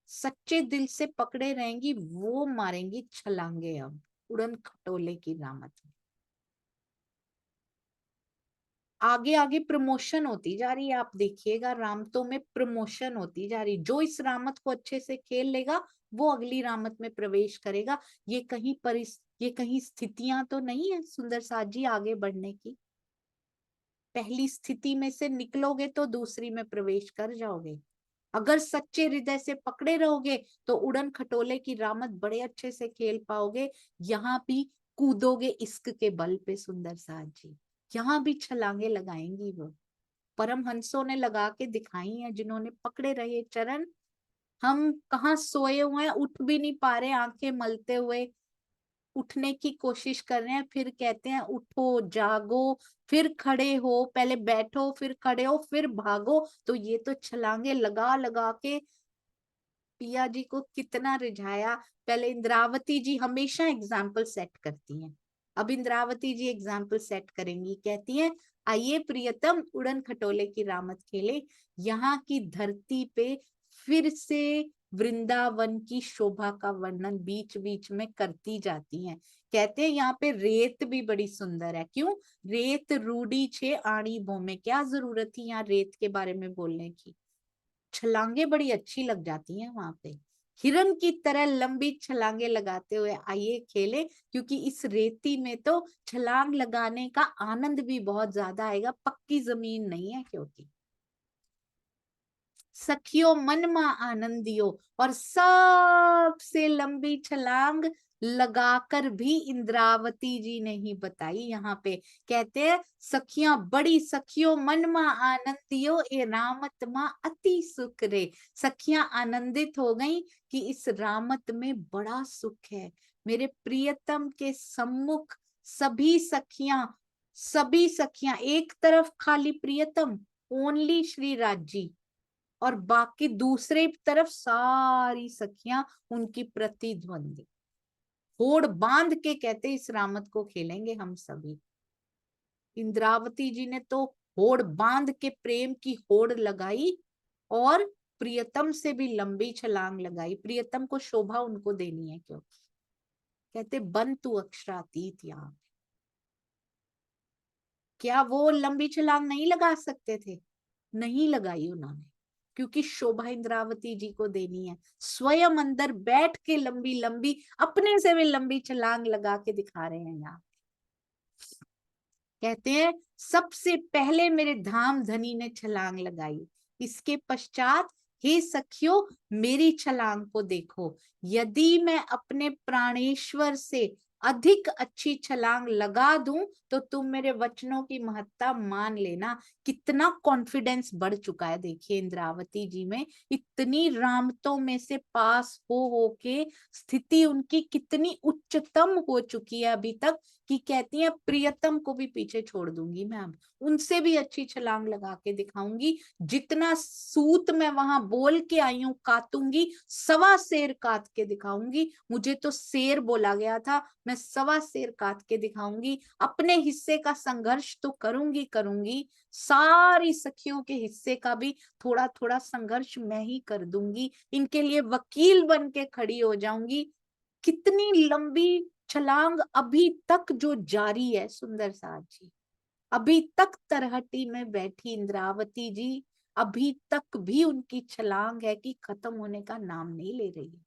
सच्चे दिल से पकड़े रहेंगी, वो मारेंगी छलांगे अब उड़न खटोले की रामत में। आगे आगे प्रमोशन होती जा रही है, आप देखिएगा रामतों में प्रमोशन होती जा रही। जो इस रामत को अच्छे से खेल लेगा वो अगली रामत में प्रवेश करेगा। ये कहीं स्थितियां तो नहीं है सुंदर साथ जी आगे बढ़ने की। पहली स्थिति में से निकलोगे तो दूसरी में प्रवेश कर जाओगे। अगर सच्चे हृदय से पकड़े रहोगे तो उड़न खटोले की रामत बड़े अच्छे से खेल पाओगे। यहाँ भी कूदोगे इश्क के बल पे सुंदर साथ जी, यहाँ भी छलांगे लगाएंगी वो। परमहंसों ने लगा के दिखाई है, जिन्होंने पकड़े रहे चरण। हम कहाँ सोए हुए हैं, उठ भी नहीं पा रहे, आंखें मलते हुए उठने की कोशिश कर रहे हैं, फिर कहते हैं उठो जागो, फिर खड़े हो, पहले बैठो फिर खड़े हो फिर भागो। तो ये तो छलांगे लगा लगा के पिया जी को कितना रिझाया। पहले इंद्रावती जी हमेशा एग्जाम्पल सेट करती हैं, अब इंद्रावती जी एग्जाम्पल सेट करेंगी। कहती हैं आइए प्रियतम उड़न खटोले की रामत खेले। यहाँ की धरती पे फिर से वृंदावन की शोभा का वर्णन बीच बीच में करती जाती हैं। कहते हैं यहाँ पे रेत भी बड़ी सुंदर है। क्यों? रेत रूडी छे आणी भोमे, क्या जरूरत थी यहाँ रेत के बारे में बोलने की? छलांगे बड़ी अच्छी लग जाती हैं वहां पे। हिरन की तरह लंबी छलांगे लगाते हुए आइए खेले, क्योंकि इस रेती में तो छलांग लगाने का आनंद भी बहुत ज्यादा आएगा, पक्की जमीन नहीं है क्योंकि। सखियों मन मा आनंदियो, और सबसे लंबी छलांग लगाकर भी इंद्रावती जी ने ही बताई। यहाँ पे कहते हैं सखियां बड़ी सखियों मन मा आनंदियो, ए रामत मा अति सुख रे। सखियां आनंदित हो गई कि इस रामत में बड़ा सुख है। मेरे प्रियतम के सम्मुख सभी सखियां एक तरफ खाली प्रियतम, ओनली श्री राजी, और बाकी दूसरे तरफ सारी सखियां उनकी प्रतिद्वंदी। होड़ बांध के कहते इस रामत को खेलेंगे हम सभी। इंद्रावती जी ने तो होड़ बांध के प्रेम की होड़ लगाई और प्रियतम से भी लंबी छलांग लगाई। प्रियतम को शोभा उनको देनी है, क्योंकि कहते बंतु अक्षरातीत। यहाँ क्या वो लंबी छलांग नहीं लगा सकते थे? नहीं लगाई उन्होंने, क्योंकि शोभा इंद्रावती जी को देनी है। स्वयं अंदर बैठ के लंबी लंबी, अपने से भी लंबी छलांग लगा के दिखा रहे हैं। यहाँ कहते हैं सबसे पहले मेरे धाम धनी ने छलांग लगाई, इसके पश्चात हे सखियों मेरी छलांग को देखो। यदि मैं अपने प्राणेश्वर से अधिक अच्छी छलांग लगा दूं तो तुम मेरे वचनों की महत्ता मान लेना। कितना कॉन्फिडेंस बढ़ चुका है देखिए इंद्रावती जी में। इतनी रामतों में से पास हो के स्थिति उनकी कितनी उच्चतम हो चुकी है अभी तक, कि कहती है प्रियतम को भी पीछे छोड़ दूंगी मैं, अब उनसे भी अच्छी छलांग लगा के दिखाऊंगी। जितना सूत मैं वहां बोल के आई हूं कातूंगी, सवा शेर काट के दिखाऊंगी। मुझे तो शेर बोला गया था, मैं सवा शेर काट के दिखाऊंगी। अपने हिस्से का संघर्ष तो करूंगी, सारी सखियों के हिस्से का भी थोड़ा थोड़ा संघर्ष मैं ही कर दूंगी। इनके लिए वकील बन के खड़ी हो जाऊंगी। कितनी लंबी छलांग अभी तक जो जारी है सुंदर साथ जी। अभी तक तरहटी में बैठी इंद्रावती जी, अभी तक भी उनकी छलांग है कि खत्म होने का नाम नहीं ले रही है।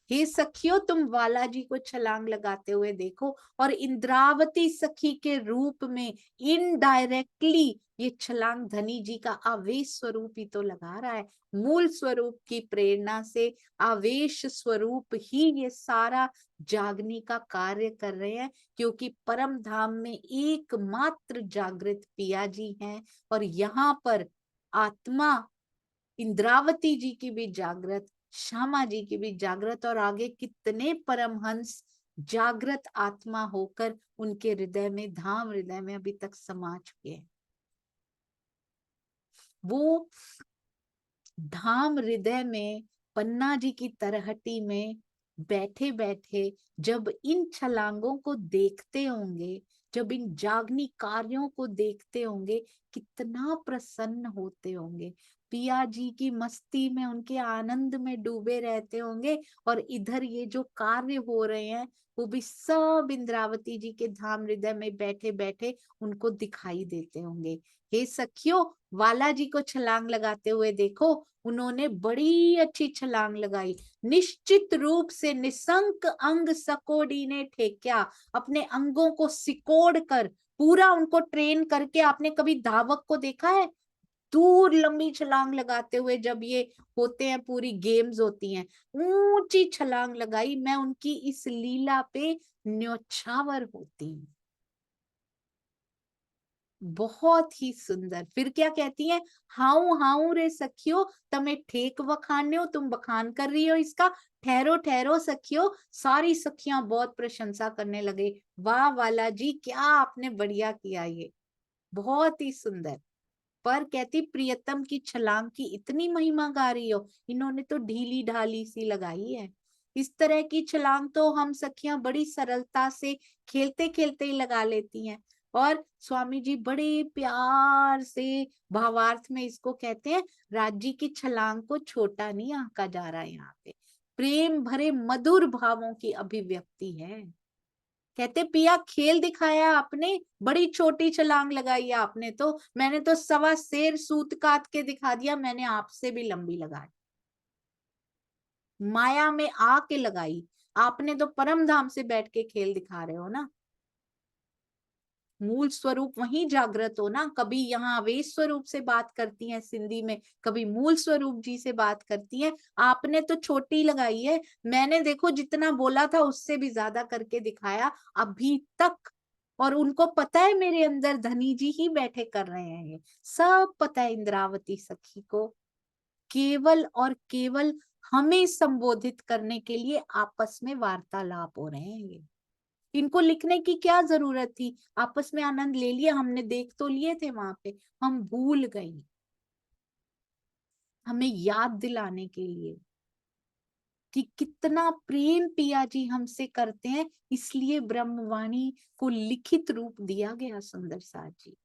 हे सखियों तुम वाला जी को छलांग लगाते हुए देखो, और इंद्रावती सखी के रूप में इनडायरेक्टली ये छलांग धनी जी का आवेश स्वरूप ही तो लगा रहा है। मूल स्वरूप की प्रेरणा से आवेश स्वरूप ही ये सारा जागने का कार्य कर रहे हैं, क्योंकि परम धाम में एकमात्र जागृत पिया जी हैं। और यहाँ पर आत्मा इंद्रावती जी की भी जागृत, श्यामा जी की भी जागृत, और आगे कितने परमहंस जागृत आत्मा होकर उनके हृदय में, धाम हृदय में अभी तक समा चुके हैं। वो धाम हृदय में पन्ना जी की तरहटी में बैठे बैठे जब इन छलांगों को देखते होंगे, जब इन जागनी कार्यों को देखते होंगे, कितना प्रसन्न होते होंगे। पिया जी की मस्ती में, उनके आनंद में डूबे रहते होंगे, और इधर ये जो कार्य हो रहे हैं वो भी सब इंद्रावती जी के धाम हृदय में बैठे बैठे उनको दिखाई देते होंगे। हे सखियों वाला जी को छलांग लगाते हुए देखो, उन्होंने बड़ी अच्छी छलांग लगाई। निश्चित रूप से निसंक अंग सकोड़ी ने ठेक्या, अपने अंगों को सिकोड़ कर पूरा उनको ट्रेन करके। आपने कभी धावक को देखा है दूर लंबी छलांग लगाते हुए? जब ये होते हैं, पूरी गेम्स होती हैं, ऊंची छलांग लगाई। मैं उनकी इस लीला पे न्योछावर होती हूँ। बहुत ही सुंदर। फिर क्या कहती है, हाउ हाउ रे सखियो तमे ठेक वखान्यो, तुम बखान कर रही हो इसका, ठहरो ठहरो सखियो। सारी सखियां बहुत प्रशंसा करने लगे, वाह वाला जी क्या आपने बढ़िया किया, ये बहुत ही सुंदर। पर कहती प्रियतम की छलांग की इतनी महिमा गा रही हो, इन्होंने तो ढीली ढाली सी लगाई है। इस तरह की छलांग तो हम सखियां बड़ी सरलता से खेलते खेलते ही लगा लेती हैं। और स्वामी जी बड़े प्यार से भावार्थ में इसको कहते हैं, राज्य की छलांग को छोटा नहीं आंका जा रहा है, यहाँ पे प्रेम भरे मधुर भावों की अभिव्यक्ति है। कहते पिया खेल दिखाया आपने, बड़ी छोटी छलांग लगाई आपने, तो मैंने तो सवा शेर सूत काट के दिखा दिया, मैंने आपसे भी लंबी लगा दी। माया में आके लगाई। आपने तो परम धाम से बैठ के खेल दिखा रहे हो ना, मूल स्वरूप वहीं जागृत हो ना। कभी यहाँ अवेश स्वरूप से बात करती हैं सिंधी में, कभी मूल स्वरूप जी से बात करती हैं। आपने तो छोटी लगाई है, मैंने देखो जितना बोला था उससे भी ज्यादा करके दिखाया अभी तक। और उनको पता है मेरे अंदर धनी जी ही बैठे कर रहे हैं, ये सब पता है इंद्रावती सखी को। केवल और केवल हमें संबोधित करने के लिए आपस में वार्तालाप हो रहे हैं ये। इनको लिखने की क्या जरूरत थी, आपस में आनंद ले लिया हमने, देख तो लिए थे वहां पे, हम भूल गए। हमें याद दिलाने के लिए कि कितना प्रेम पिया जी हमसे करते हैं, इसलिए ब्रह्मवाणी को लिखित रूप दिया गया सुंदर साथ जी।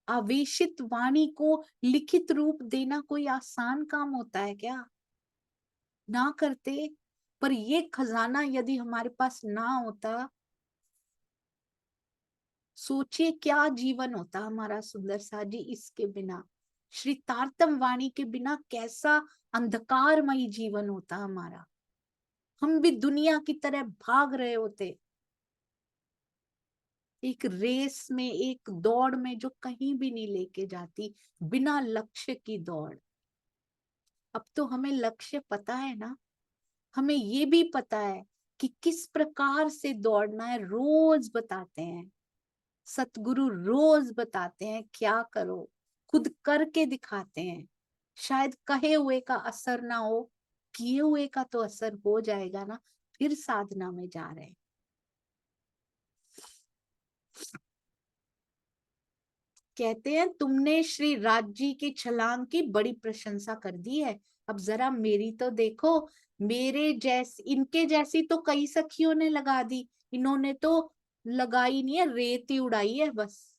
आवेशित वाणी को लिखित रूप देना कोई आसान काम होता है क्या? ना करते। पर ये खजाना यदि हमारे पास ना होता, सोचिए क्या जीवन होता हमारा सुंदर सा जी इसके बिना। श्री तारतम वाणी के बिना कैसा अंधकारमयी जीवन होता हमारा। हम भी दुनिया की तरह भाग रहे होते, एक रेस में, एक दौड़ में जो कहीं भी नहीं लेके जाती, बिना लक्ष्य की दौड़। अब तो हमें लक्ष्य पता है ना, हमें ये भी पता है कि किस प्रकार से दौड़ना है, रोज बताते हैं सतगुरु, रोज बताते हैं क्या करो, खुद करके दिखाते हैं। शायद कहे हुए का असर ना हो, किए हुए का तो असर हो जाएगा ना, फिर साधना में जा रहे हैं। कहते हैं तुमने श्री राज जी की छलांग की बड़ी प्रशंसा कर दी है, अब जरा मेरी तो देखो। मेरे जैसी, इनके जैसी तो कई सखियों ने लगा दी, इन्होंने तो लगाई नहीं है, रेत ही उड़ाई है बस।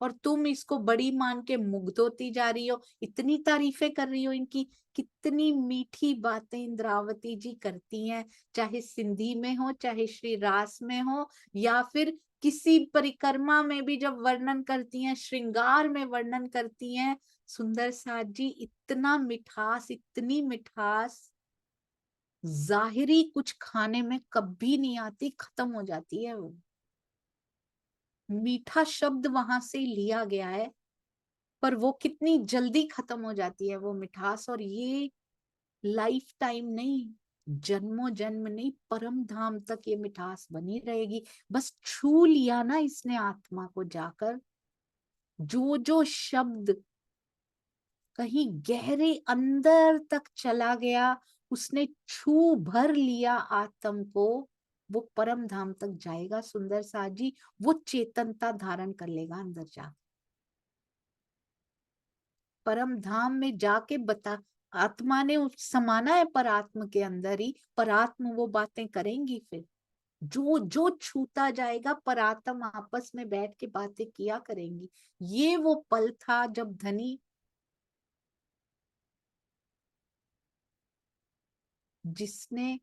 और तुम इसको बड़ी मान के मुग्ध होती जा रही हो, इतनी तारीफें कर रही हो इनकी। कितनी मीठी बातें इंद्रावती जी करती हैं, चाहे सिंधी में हो, चाहे श्री रास में हो, या फिर किसी परिक्रमा में भी जब वर्णन करती हैं, श्रृंगार में वर्णन करती हैं। सुंदर साथ जी इतना मिठास, इतनी मिठास जाहिरी कुछ खाने में कभी नहीं आती, खत्म हो जाती है वो। मीठा शब्द वहां से लिया गया है, पर वो कितनी जल्दी खत्म हो जाती है वो मिठास। और ये लाइफ टाइम नहीं, जन्मों जन्म नहीं, परम धाम तक ये मिठास बनी रहेगी। बस छू लिया ना इसने आत्मा को जाकर, जो जो शब्द कहीं गहरे अंदर तक चला गया, उसने छू भर लिया आत्म को, वो परम धाम तक जाएगा सुंदर साथ जी। वो चेतनता धारण कर लेगा अंदर जा, परम धाम में जाके बता। आत्मा ने समाना है परात्म के अंदर ही, परात्म वो बातें करेंगी फिर। जो जो छूता जाएगा, परात्म आपस में बैठ के बातें किया करेंगी। ये वो पल था जब धनी जिसने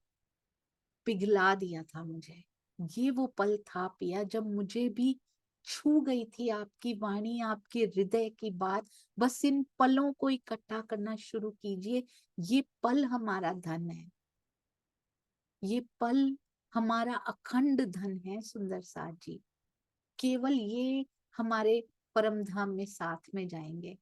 पिघला दिया था मुझे। ये वो पल था पिया जब मुझे भी छू गई थी आपकी वाणी, आपके हृदय की बात। बस इन पलों को इकट्ठा करना शुरू कीजिए। ये पल हमारा धन है, ये पल हमारा अखंड धन है सुंदर साथ जी। केवल ये हमारे परम धाम में साथ में जाएंगे।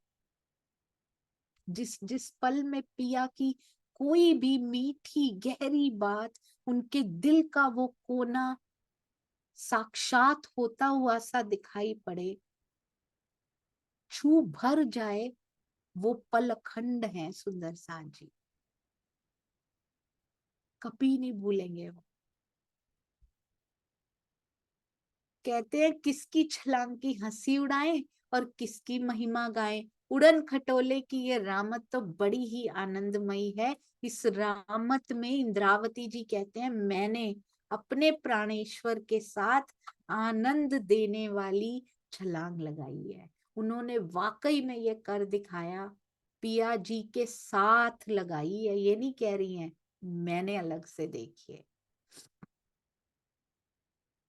जिस जिस पल में पिया की कोई भी मीठी गहरी बात, उनके दिल का वो कोना साक्षात होता हुआ सा दिखाई पड़े, छू भर जाए, वो पल अखंड है सुंदर साथ जी, कभी नहीं भूलेंगे वो। कहते हैं किसकी छलांग की हंसी उड़ाएं और किसकी महिमा गाएं। उड़न खटोले की ये रामत तो बड़ी ही आनंदमयी है। इस रामत में इंद्रावती जी कहते हैं मैंने अपने प्राणेश्वर के साथ आनंद देने वाली छलांग लगाई है। उन्होंने वाकई में ये कर दिखाया, पिया जी के साथ लगाई है, ये नहीं कह रही हैं मैंने अलग से देखी है।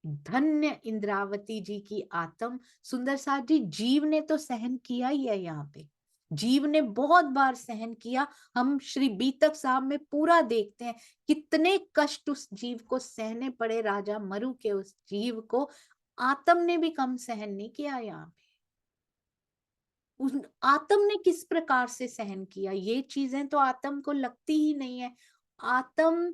धन्य इंद्रावती जी की आत्म। सुंदर साथ जी जीव ने तो सहन किया ही है यहाँ पे, जीव ने बहुत बार सहन किया। हम श्री बीतक साहब में पूरा देखते हैं कितने कष्ट उस जीव को सहने पड़े, राजा मरु के उस जीव को। आत्म ने भी कम सहन नहीं किया यहाँ पे। उस आत्म ने किस प्रकार से सहन किया, ये चीजें तो आत्म को लगती ही नहीं है। आत्म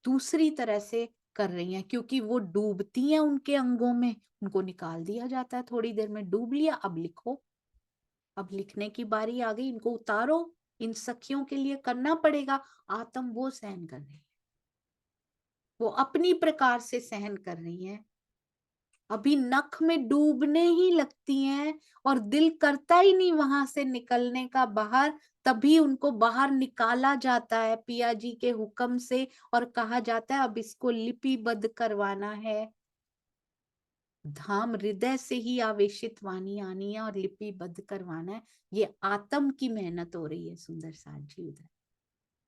दूसरी तरह से कर रही हैं, क्योंकि वो डूबती हैं उनके अंगों में, उनको निकाल दिया जाता है थोड़ी देर में, डूब लिया, अब लिखो, अब लिखने की बारी आ गई, इनको उतारो, इन सखियों के लिए करना पड़ेगा। आत्म वो सहन कर रही है, वो अपनी प्रकार से सहन कर रही है। अभी नख में डूबने ही लगती हैं और दिल करता ही नहीं वहां से निकलने का बाहर, तभी उनको बाहर निकाला जाता है पिया जी के हुक्म से और कहा जाता है अब इसको लिपिबद्ध करवाना है। धाम हृदय से ही आवेशित वाणी आनी है और लिपिबद्ध करवाना है। ये आत्म की मेहनत हो रही है सुंदर साथ जी उधर।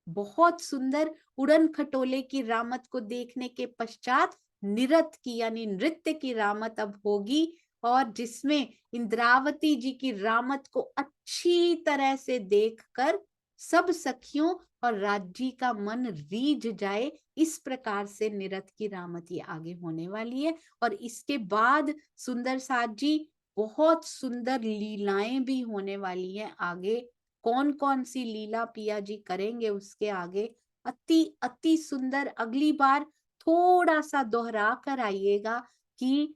बहुत सुंदर उड़न खटोले की रामत को देखने के पश्चात निरत की यानी नृत्य की रामत अब होगी, और जिसमें इंद्रावती जी की रामत को अच्छी तरह से देखकर सब सखियों और राज्य का मन रीझ जाए, इस प्रकार से निरत की रामत ये आगे होने वाली है। और इसके बाद सुंदर साथ जी बहुत सुंदर लीलाएं भी होने वाली हैं आगे। कौन कौन सी लीला पिया जी करेंगे उसके आगे, अति अति सुंदर। अगली बार थोड़ा सा दोहरा कर आइएगा कि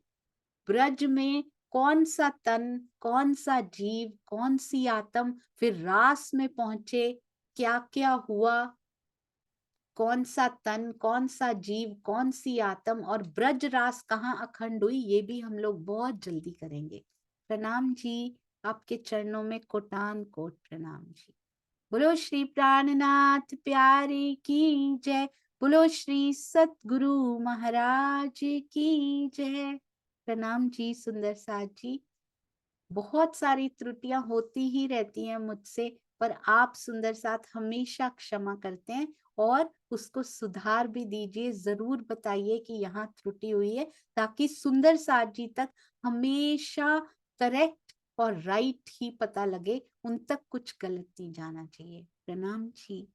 ब्रज में कौन सा तन, कौन सा जीव, कौन सी आत्म फिर रास में पहुंचे, क्या क्या हुआ, कौन सा तन, कौन सा जीव, कौन सी आत्म, और ब्रज रास कहाँ अखंड हुई, ये भी हम लोग बहुत जल्दी करेंगे। प्रणाम जी, आपके चरणों में कोटान कोट प्रणाम जी। बोलो श्री प्राणनाथ प्यारे की जय, बोलो श्री सतगुरु महाराज की जय। प्रणाम जी सुंदर साथ जी। बहुत सारी त्रुटियां होती ही रहती हैं मुझसे, पर आप सुंदर साथ हमेशा क्षमा करते हैं और उसको सुधार भी दीजिए, जरूर बताइए कि यहाँ त्रुटि हुई है, ताकि सुंदर साथ जी तक हमेशा करेक्ट और राइट ही पता लगे, उन तक कुछ गलत नहीं जाना चाहिए। प्रणाम जी।